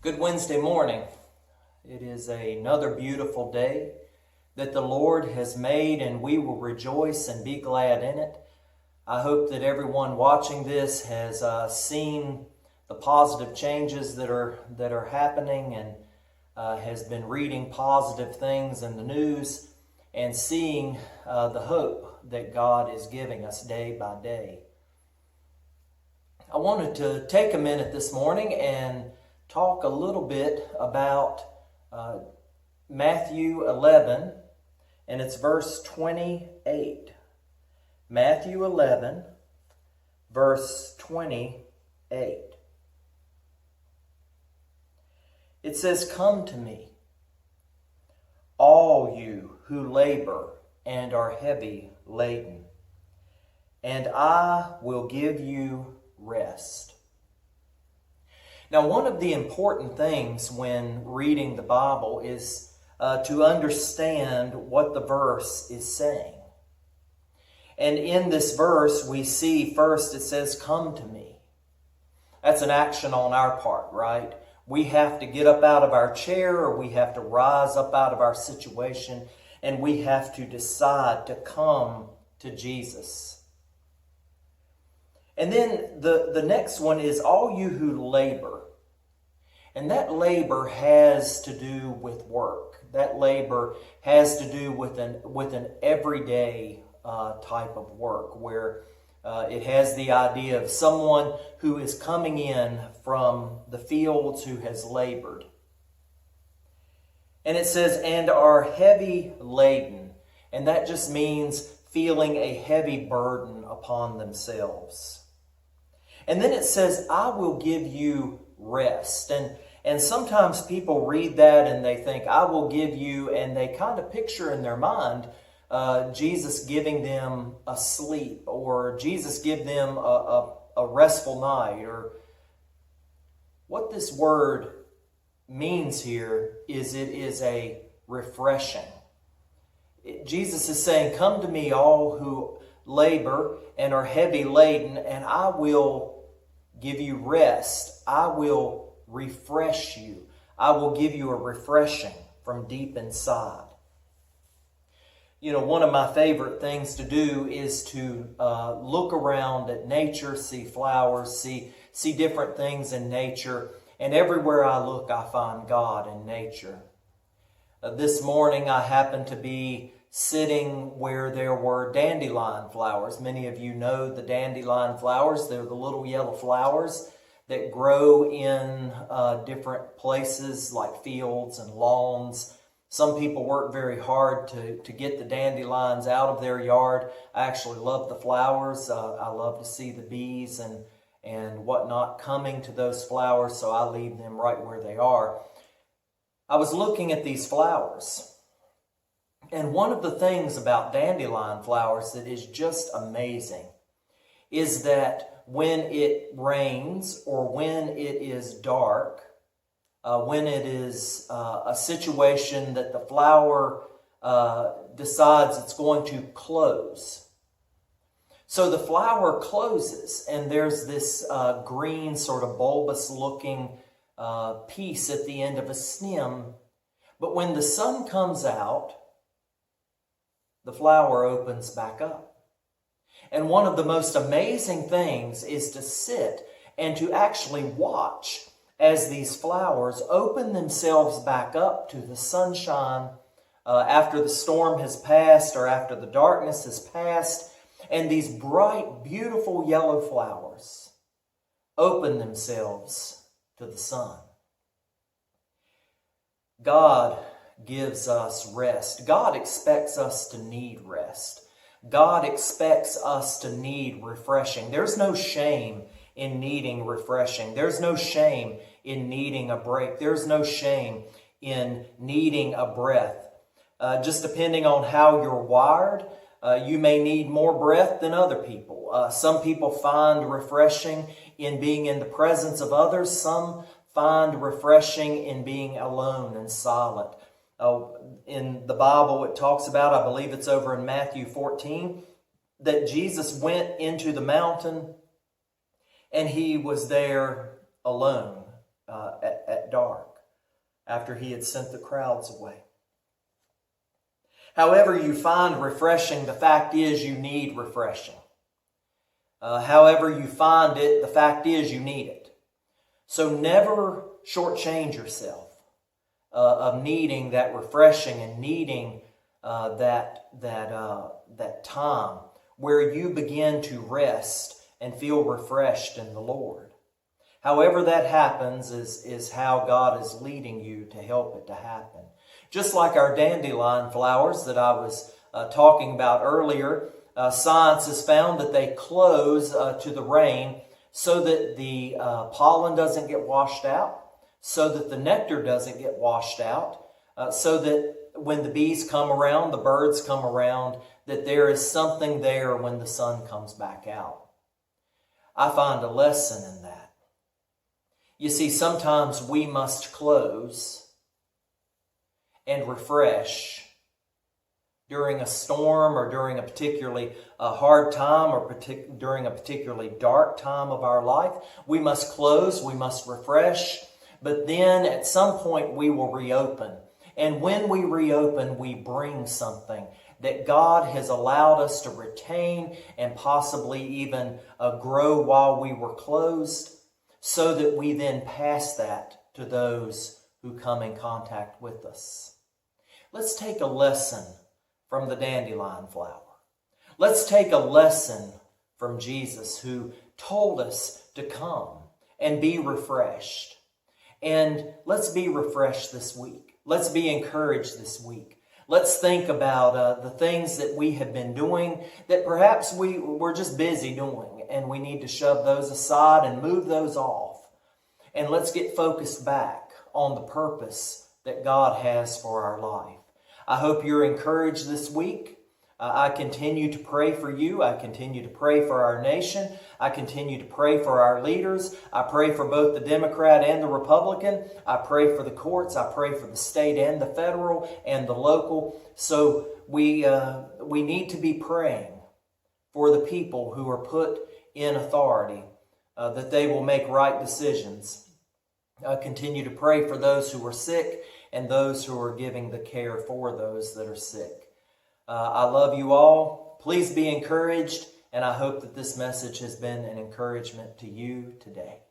Good Wednesday morning. It is another beautiful day that the Lord has made, and we will rejoice and be glad in it. I hope that everyone watching this has seen the positive changes that are happening, and has been reading positive things in the news and seeing the hope that God is giving us day by day. I wanted to take a minute this morning and talk a little bit about Matthew 11, and it's verse 28. Matthew 11, verse 28. It says, "Come to me, all you who labor and are heavy laden, and I will give you rest." Now, one of the important things when reading the Bible is to understand what the verse is saying. And in this verse, we see first it says, "Come to me." That's an action on our part, right? We have to get up out of our chair, or we have to rise up out of our situation, and we have to decide to come to Jesus. And then the next one is, "All you who labor." And that labor has to do with work. That labor has to do with an everyday type of work, where it has the idea of someone who is coming in from the fields who has labored. And it says, "and are heavy laden." And that just means feeling a heavy burden upon themselves. And then it says, "I will give you rest." And sometimes people read that and they think, "I will give you," and they kind of picture in their mind Jesus giving them a sleep, or Jesus give them a restful night. Or what this word means here is it is a refreshing. Jesus is saying, "Come to me, all who labor and are heavy laden, and I will give you rest. I will refresh you. I will give you a refreshing from deep inside." You know, one of my favorite things to do is to look around at nature, see flowers, see different things in nature. And everywhere I look, I find God in nature. This morning, I happened to be sitting where there were dandelion flowers. Many of you know the dandelion flowers. They're the little yellow flowers that grow in different places like fields and lawns. Some people work very hard to get the dandelions out of their yard. I actually love the flowers. I love to see the bees and whatnot coming to those flowers, so I leave them right where they are. I was looking at these flowers, and one of the things about dandelion flowers that is just amazing is that when it rains or when it is dark, when it is a situation that the flower decides it's going to close. So the flower closes, and there's this green sort of bulbous looking piece at the end of a stem. But when the sun comes out, the flower opens back up. And one of the most amazing things is to sit and to actually watch as these flowers open themselves back up to the sunshine after the storm has passed or after the darkness has passed. And these bright, beautiful yellow flowers open themselves to the sun. God gives us rest. God expects us to need rest. God expects us to need refreshing. There's no shame in needing refreshing. There's no shame in needing a break. There's no shame in needing a breath. Just depending on how you're wired, you may need more breath than other people. Some people find refreshing in being in the presence of others. Some find refreshing in being alone and silent. In the Bible, it talks about, I believe it's over in Matthew 14, that Jesus went into the mountain and he was there alone at dark after he had sent the crowds away. However you find refreshing, the fact is you need refreshing. However you find it, the fact is you need it. So never shortchange yourself of needing that refreshing and needing that time where you begin to rest and feel refreshed in the Lord. However that happens is how God is leading you to help it to happen. Just like our dandelion flowers that I was talking about earlier, science has found that they close to the rain so that the pollen doesn't get washed out, so that the nectar doesn't get washed out, so that when the bees come around, the birds come around, that there is something there when the sun comes back out. I find a lesson in that. You see, sometimes we must close and refresh during a storm or during a particularly hard time or during a particularly dark time of our life. We must close, we must refresh, but then at some point we will reopen. And when we reopen, we bring something that God has allowed us to retain and possibly even grow while we were closed, so that we then pass that to those who come in contact with us. Let's take a lesson from the dandelion flower. Let's take a lesson from Jesus, who told us to come and be refreshed. And let's be refreshed this week. Let's be encouraged this week. Let's think about the things that we have been doing that perhaps we're just busy doing, and we need to shove those aside and move those off. And let's get focused back on the purpose that God has for our life. I hope you're encouraged this week. I continue to pray for you. I continue to pray for our nation. I continue to pray for our leaders. I pray for both the Democrat and the Republican. I pray for the courts. I pray for the state and the federal and the local. So we need to be praying for the people who are put in authority, that they will make right decisions. I continue to pray for those who are sick and those who are giving the care for those that are sick. I love you all. Please be encouraged, and I hope that this message has been an encouragement to you today.